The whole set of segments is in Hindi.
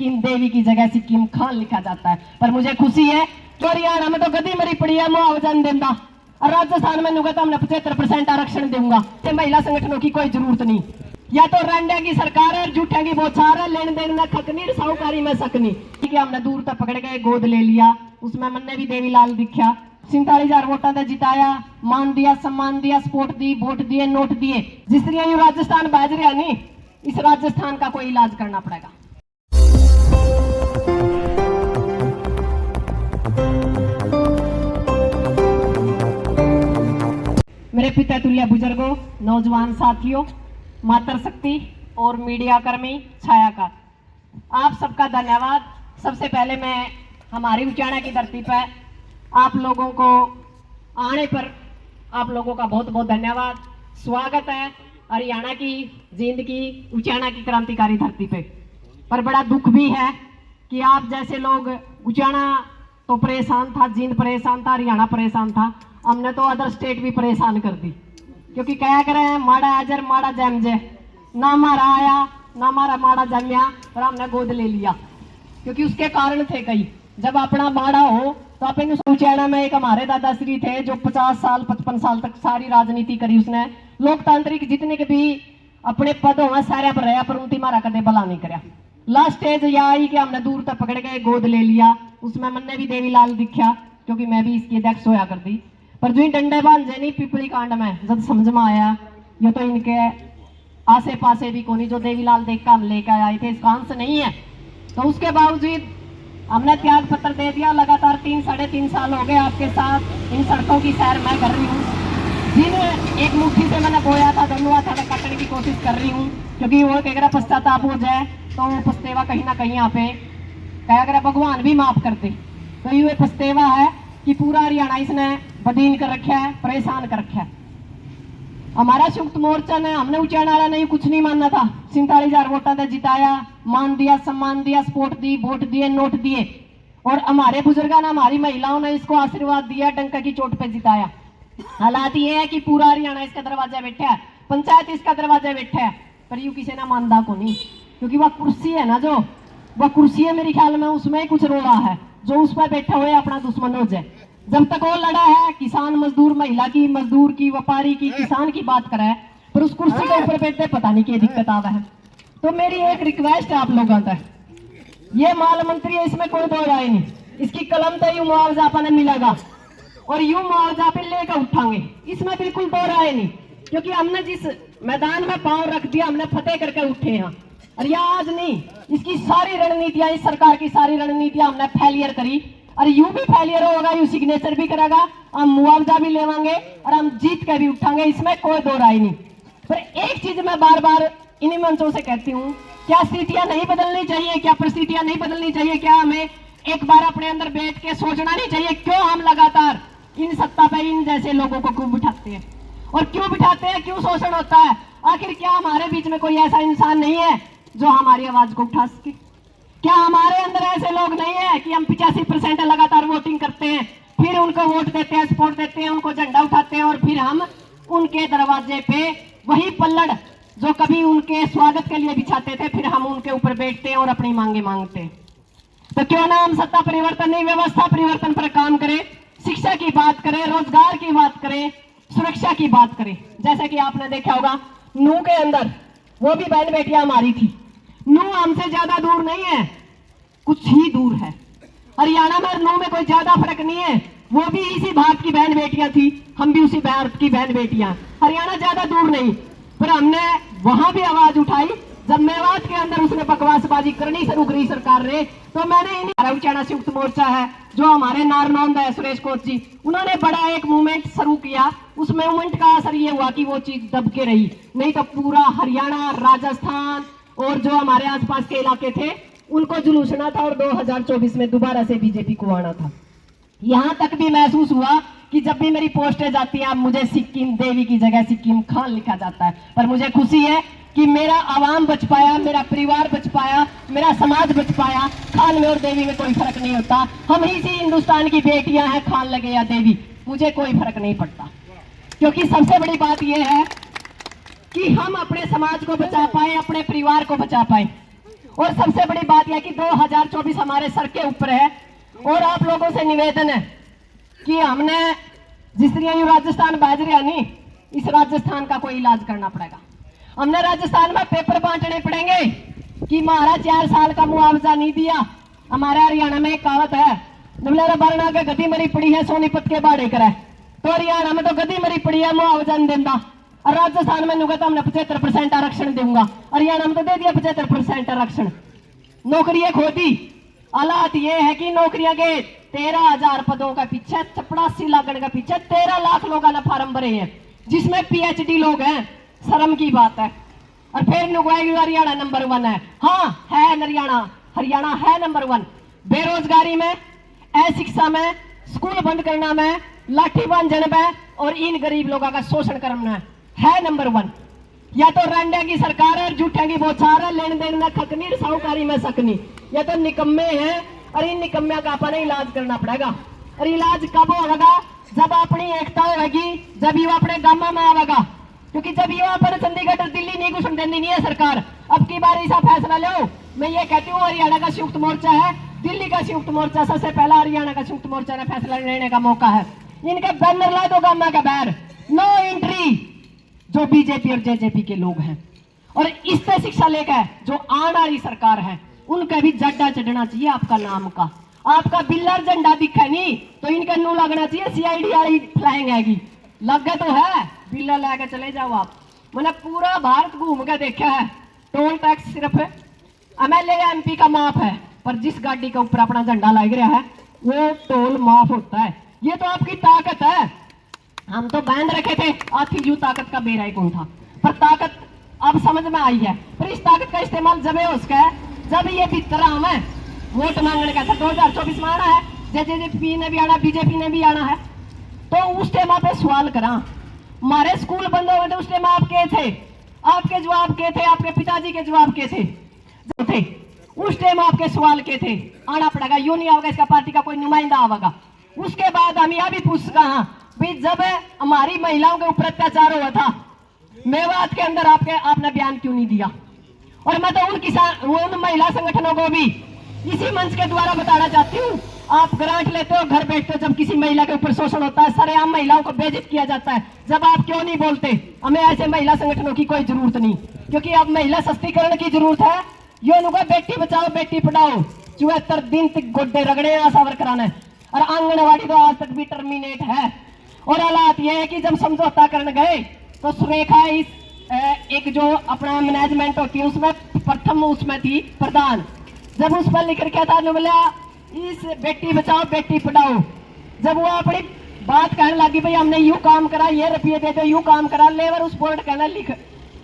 सिक्किम देवी की जगह सिक्किम खान लिखा जाता है। पर मुझे खुशी है कि हरियाणा में तो गदी मरी पड़ी है मुआवजा नहीं देता, और राजस्थान में नुगा तो हमने 75% आरक्षण दूंगा। महिला संगठनों की कोई जरूरत नहीं, या तो रंडे की सरकार है, झूठे की बौछार है, लेन देन में खकनी, साहूकारी में सकनी। ठीक है, हमने दूर तक पकड़ के गोद ले लिया, उसमें मन्ने भी देवीलाल दिखा। 47,000 वोटा ने जिताया, मान दिया, सम्मान दिया, सपोर्ट दी, वोट दिए, नोट दिए। जिस तरह ये राजस्थान बाज रहा नहीं, इस राजस्थान का कोई इलाज करना पड़ेगा। मेरे पिता तुल्य बुजुर्गों, नौजवान साथियों, मातृशक्ति और मीडिया कर्मी, छायाकार, आप सबका धन्यवाद। सबसे पहले मैं हमारी उचाना की धरती पर आप लोगों को आने पर आप लोगों का बहुत बहुत धन्यवाद, स्वागत है हरियाणा की जींद की उचाना की क्रांतिकारी धरती पे। पर बड़ा दुख भी है कि आप जैसे लोग, उचाना तो परेशान था, जींद परेशान था, हरियाणा परेशान था, हमने तो अदर स्टेट भी परेशान कर दी। क्योंकि क्या करें, माड़ा अजर माड़ा जैमजे, ना मारा आया ना मारा माड़ा जमिया, और हमने गोद ले लिया। क्योंकि उसके कारण थे कई, जब अपना माड़ा हो तो अपन उचाना में एक हमारे दादाश्री थे जो 50 साल 55 साल तक सारी राजनीति करी, उसने लोकतांत्रिक जितने के भी अपने पदों में सारे पर रहा, पर उनकी मारा कदे भला नहीं कराया। लास्ट स्टेज यह आई कि हमने दूर तक पकड़ के गोद ले लिया, उसमें मन्ने भी देवीलाल दिखा, क्योंकि मैं भी इसकी अध्यक्ष होया कर दी। पर जो डंडे बांधे नहीं पिपली कांड में, जब समझ में आया ये तो इनके आसे पासे भी कोनी जो देवीलाल देख कर हम लेकर आए थे, इसका अंश नहीं है, तो उसके बावजूद हमने त्याग पत्र दे दिया। लगातार 3-3.5 साल हो गए आपके साथ इन सड़कों की सैर मैं कर रही हूँ। जिन एक मुट्ठी से मैंने बोया था, धनुआ था, मैं काटने की कोशिश कर रही हूँ, क्योंकि वो अगर पश्चाताप हो जाए तो वो पछतेवा कहीं ना कहीं यहाँ पे क्या अगर भगवान भी माफ करते। तो ये पछतेवा है कि पूरा हरियाणा इसने बदीन कर रखा है, परेशान कर रखा है। हमारा संयुक्त मोर्चा ने, हमने उचाना वाला नहीं कुछ नहीं मानना था, 47,000 वोटा ने जिताया, मान दिया, सम्मान दिया, सपोर्ट दी, वोट दिए, नोट दिए, और हमारे बुजुर्गों ने, हमारी महिलाओं ने इसको आशीर्वाद दिया, डंका की चोट पे जिताया। हालात ये है कि पूरा हरियाणा इसका दरवाजा बैठा है, पंचायत इसका दरवाजा बैठा है, पर यू किसी ने मानदा को नहीं, क्योंकि वह कुर्सी है ना, जो वह कुर्सी है मेरे ख्याल में उसमें ही कुछ रोड़ा है, जो उस पर बैठा हुआ अपना दुश्मन हो जाए। जब तक वो लड़ा है किसान मजदूर, महिला की, मजदूर की, व्यापारी की, किसान की बात करे, पर उस कुर्सी के ऊपर बैठते पता नहीं क्या दिक्कत आ रहा है। तो मेरी एक रिक्वेस्ट है आप लोगों तक, ये माल मंत्री है, इसमें कोई दो राय नहीं, इसकी कलम तो यूं मुआवजा अपने मिलेगा और यूं मुआवजा पे लेकर उठाएंगे, इसमें बिल्कुल दो राय नहीं। क्योंकि हमने जिस मैदान में पांव रख दिया, हमने फतेह करके उठे हैं, और यह आज नहीं, इसकी सारी रणनीतियां, इस सरकार की सारी रणनीतियां हमने फेलियर करी, और यूं भी फेलियर होगा, यूं सिग्नेचर भी करेगा, हम मुआवजा भी लेवांगे और हम जीत के भी उठाएंगे, इसमें कोई दो राय नहीं। पर एक चीज मैं बार बार इन्हीं मंचों से कहती हूँ, क्या स्थितियां नहीं बदलनी चाहिए, क्या परिस्थितियां नहीं बदलनी चाहिए, क्या हमें एक बार अपने अंदर बैठ के सोचना नहीं चाहिए, क्यों हम लगातार इन सत्ता पे इन जैसे लोगों को क्यों बिठाते हैं, और क्यों बिठाते हैं, क्यों शोषण होता है? आखिर क्या हमारे बीच में कोई ऐसा इंसान नहीं है जो हमारी आवाज को उठा सके? क्या हमारे अंदर ऐसे लोग नहीं है कि हम 85% लगातार वोटिंग करते हैं, फिर उनको वोट देते हैं, सपोर्ट देते हैं, उनको झंडा उठाते हैं, और फिर हम उनके दरवाजे पे वही पल्लड़ जो कभी उनके स्वागत के लिए बिछाते थे, फिर हम उनके ऊपर बैठते हैं और अपनी मांगे मांगते हैं। तो क्यों ना हम सत्ता परिवर्तन नहीं, व्यवस्था परिवर्तन पर काम करें, शिक्षा की बात करें, रोजगार की बात करें, सुरक्षा की बात करें। जैसे कि आपने देखा होगा नू के अंदर वो भी बहन बेटियां हमारी थी, नू हमसे ज्यादा दूर नहीं है, कुछ ही दूर है। हरियाणा में नू में कोई ज्यादा फर्क नहीं है, वो भी इसी भारत की बहन बेटियां थी, हम भी उसी भारत की बहन बेटियां, हरियाणा ज्यादा दूर नहीं। पर हमने वहां भी आवाज उठाई जब मेवात के अंदर उसने बकवासबाजी करनी शुरू करी सरकार ने, तो मैंने इन्हीं उचाना संयुक्त मोर्चा है जो हमारे नारनौंद है सुरेश कोच जी, उन्होंने बड़ा एक मूवमेंट शुरू किया। उस मूवमेंट का असर ये हुआ कि वो चीज दब के रही, नहीं तो पूरा हरियाणा, राजस्थान और जो हमारे आसपास के इलाके थे उनको जुलूसना था, और 2024 में दोबारा से बीजेपी को आना था। यहां तक भी महसूस हुआ कि जब भी मेरी पोस्टें जाती हैं, मुझे सिक्किम देवी की जगह सिक्किम खान लिखा जाता है। पर मुझे खुशी है कि मेरा आवाम बच पाया, मेरा परिवार बच पाया, मेरा समाज बच पाया। खान में और देवी में कोई फर्क नहीं होता, हम ही सी हिंदुस्तान की बेटियां हैं, खान लगे या देवी, मुझे कोई फर्क नहीं पड़ता। क्योंकि सबसे बड़ी बात यह है कि हम अपने समाज को बचा पाए, अपने परिवार को बचा पाए। और सबसे बड़ी बात यह कि 2024 हमारे सर के ऊपर है और आप लोगों से निवेदन है कि हमने जिस तरह ये राजस्थान बाज रहा नहीं, इस राजस्थान का कोई इलाज करना पड़ेगा। हमने राजस्थान में पेपर बांटने पड़ेंगे कि हमारा 4 साल का मुआवजा नहीं दिया। हमारे हरियाणा में एक कहावत है, बरना के गद्दी मरी पड़ी है सोनीपत के बाड़े करे, तो हरियाणा में तो गद्दी मरी पड़ी है मुआवजा नहीं देता। और राजस्थान में नुगा तो हमने 75% आरक्षण दूंगा, हरियाणा में तो दे दिया 75% आरक्षण। नौकरियां खो दी। हालात ये है कि नौकरियां के 13,000 पदों का पीछे 84 लाख के पीछे 13 लाख लोगों ने फार्म भरे हैं, जिसमें PhD लोग हैं। शर्म की बात है। और फिर नुगवाई हरियाणा नंबर 1 है। हाँ है हरियाणा है नंबर 1 बेरोजगारी में, अशिक्षा में, स्कूल बंद करना में, लाठी बांधने में और इन गरीब लोगों का शोषण करना है नंबर 1। या तो रंडे की सरकार है, झूठे की बौछार है, लेन देन में खकनी, साहूकारी में सकनी। ये तो निकम्मे हैं और इन निकम्मे का अपना इलाज करना पड़ेगा। और इलाज कब होगा? जब अपनी एकता होगी, जब युवा अपने गामा में आवेगा। क्योंकि जब युवा पर चंडीगढ़ और दिल्ली नहीं घुसन देनी नहीं है सरकार। अब की बार ऐसा फैसला लो। मैं ये कहती हूँ हरियाणा का संयुक्त मोर्चा है, दिल्ली का संयुक्त मोर्चा, सबसे पहला हरियाणा का संयुक्त मोर्चा ने फैसला लेने का मौका है। इनके बैनर ला दो गामा का बैर, नो एंट्री जो बीजेपी और जेजेपी के लोग हैं। और इससे शिक्षा लेकर जो आने वाली सरकार है उनका भी झंडा चढ़ना चाहिए आपका नाम का। आपका बिल्लर झंडा दिखा नहीं तो इनका नू लगना चाहिए CID वाली फ्लाइंग आएगी। लगे तो है, बिल्लर लेकर चले जाओ आप। मैंने पूरा भारत घूम के देखा है, टोल टैक्स सिर्फ MLA MP का माफ है, पर जिस गाड़ी के ऊपर अपना झंडा लग रहा है वो टोल माफ होता है। ये तो आपकी ताकत है। हम तो बांध रखे थे आथी जू ताकत का बेरा कौन था, पर ताकत अब समझ में आई है। पर इस ताकत का इस्तेमाल जब है उसका है जब ये भीतर हमें वोट मांगने का 2024 में आना है, जेजेपी ने भी आना, बीजेपी ने भी आना है। तो उस टाइम पे सवाल करा, हमारे स्कूल बंद हो गए थे, उस टाइम आप के थे, आपके जवाब के थे, आपके पिताजी के जवाब के थे उस टाइम आपके सवाल के थे। आना पड़ेगा, यूं नहीं आएगा इसका पार्टी का कोई नुमाइंदा आवेगा। उसके बाद हम यह भी पूछ कहा भाई जब हमारी महिलाओं के ऊपर अत्याचार हुआ था मेवात के अंदर आपने बयान क्यों नहीं दिया? और मैं तो उन महिला संगठनों को भी इसी मंच के द्वारा बताना चाहती हूँ, आप ग्रांट लेते हो, घर बैठते हो, जब किसी महिला के ऊपर शोषण होता है, सरेआम महिलाओं को बेइज्जत किया जाता है, जब आप क्यों नहीं बोलते? हमें ऐसे महिला संगठनों की कोई जरूरत नहीं, क्योंकि अब महिला सशक्तिकरण की जरूरत है। यो नुका बेटी बचाओ बेटी पढ़ाओ 74 दिन तक गोड्डे रगड़े आशा वर्कराने, और आंगनवाड़ी तो आज तक भी टर्मिनेट है। और हालात ये है कि जब समझौता करने गए तो सुरेखा इस एक जो अपना मैनेजमेंट होती है उसमें प्रथम उसमें थी प्रधान। जब उस पर लिख रखा था बोला इस बेटी बचाओ बेटी पढ़ाओ, जब वो अपनी बात कहने लगी भाई हमने यूं काम करा, ये रुपये दे दो, यूं काम करा, लेवर उस बोर्ड कहना लिख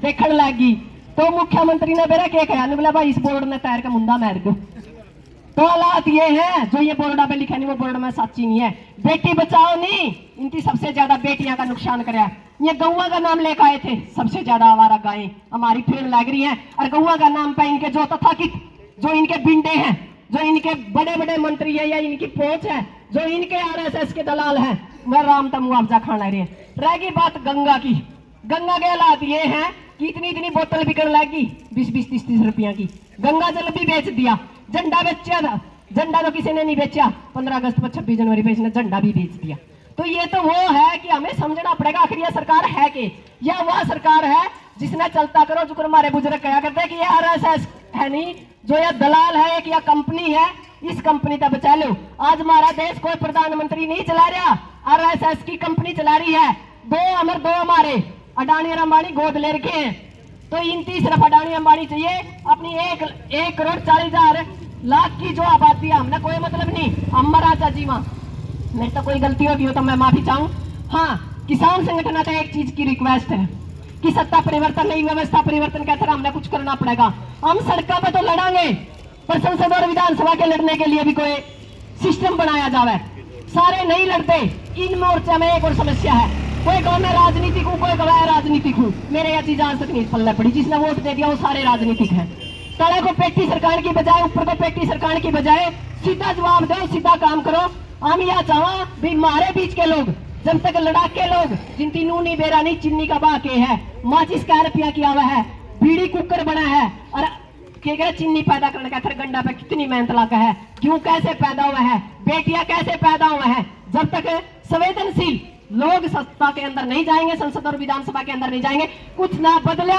देखने लगी, तो मुख्यमंत्री ने मेरा क्या कहा, बोला भाई इस बोर्ड ने तैर का मुंडा मार दो। तो हालात ये है जो ये बोर्ड पे लिखा नहीं वो बोर्ड में सच्ची नहीं है। बेटी बचाओ नहीं, इनकी सबसे ज्यादा बेटियां का नुकसान कराया। ये गौवा का नाम लेकर आए थे, सबसे ज्यादा आवारा गायें हमारी फेड़ लग रही हैं, और गौवा का नाम पे इनके जो तथाकथित जो इनके बिंडे हैं, जो इनके बड़े बड़े मंत्री है या इनकी पहुंच है, जो इनके RSS के दलाल हैं, वह राम का मुआवजा खाना रहे। रहेगी बात गंगा की, गंगा के हालात ये हैं कि इतनी बोतल बिकने लगी 20-20, 30-30 रुपया की। गंगा जल भी बेच दिया, झंडा बेचा था, झंडा तो किसी ने नहीं बेचा, 15 अगस्त पर 26 जनवरी पे इसने झंडा भी बेच दिया। तो ये तो वो है कि हमें समझना पड़ेगा आखिर यह सरकार है कि या वह सरकार है जिसने चलता करो जो हमारे बुजुर्ग कहा करते हैं कि यह RSS है नहीं, जो यह दलाल है एक या कंपनी है, इस कंपनी तक बचा लो। आज हमारा देश कोई प्रधानमंत्री नहीं चला रहा, RSS की कंपनी चला रही है। दो हमारे अडानी और अंबानी गोद ले रखे हैं, तो इन सिर्फ अडानी अंबानी चाहिए अपनी 1 करोड़ 40,000 लाख की जो आबादी है, हमने कोई मतलब नहीं। अम्मा राजा जी माँ मेरे तो कोई गलती होगी हो तो मैं माफी चाहूँ। हाँ, किसान संगठन का एक चीज की रिक्वेस्ट है कि सत्ता परिवर्तन नहीं, व्यवस्था परिवर्तन कहते हैं हमने कुछ करना पड़ेगा। हम सड़कों पे तो लड़ांगे, पर संसद और विधानसभा के लड़ने के लिए भी कोई सिस्टम बनाया जावे। सारे नहीं लड़ते। इन मोर्चा में एक और समस्या है, कोई गाँव में राजनीतिक हूँ, कोई गवाह राजनीतिक हूँ। मेरे या चीज आज तक नहीं पल्ले पड़ी, जिसने वोट दे दिया वो सारे राजनीतिक है। तले को पेटी सरकार की बजाय, ऊपर को पेटी सरकार की बजाय सीधा जवाब दो, सीधा काम करो। हम यह चाहो भी हमारे बीच के लोग, जब तक लड़ाके लोग जिनकी नूनी बेरा नहीं चिन्नी का बाके है, माचिस का रुपया किया हुआ है, बीड़ी कुकर बना है, और कि चीनी पैदा करने का, फिर गंडा पे कितनी मेहनत लगा है, क्यों कैसे पैदा हुआ है, बेटियां कैसे पैदा हुआ है। जब तक संवेदनशील लोग सत्ता के अंदर नहीं जाएंगे, संसद और विधानसभा के अंदर नहीं जाएंगे, कुछ ना बदला।